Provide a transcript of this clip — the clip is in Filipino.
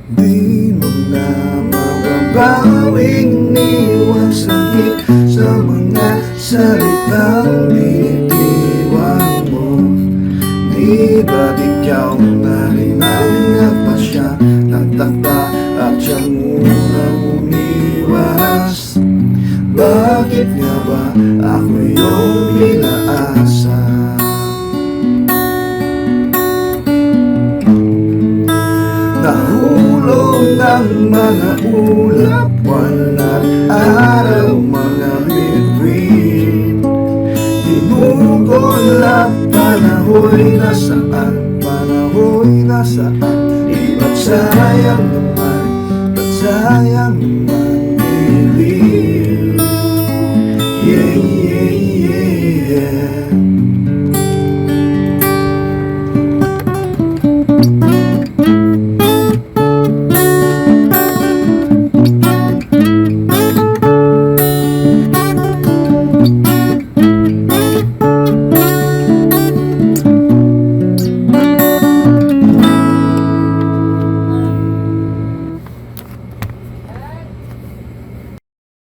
Di mo na mababawing iniwan sakit sa mga salitang binitiwan mo. Di ba't ikaw na rin ang nagpasya ng takta at siyang unang umiwas? Bakit nga ba ako yung pinaasa? Nahulog ng mga ulap, walang araw, mga bituin. Dinugol at panahoy nasaan, panahoy nasaan? Di ba't sayang naman, ba't sayang naman?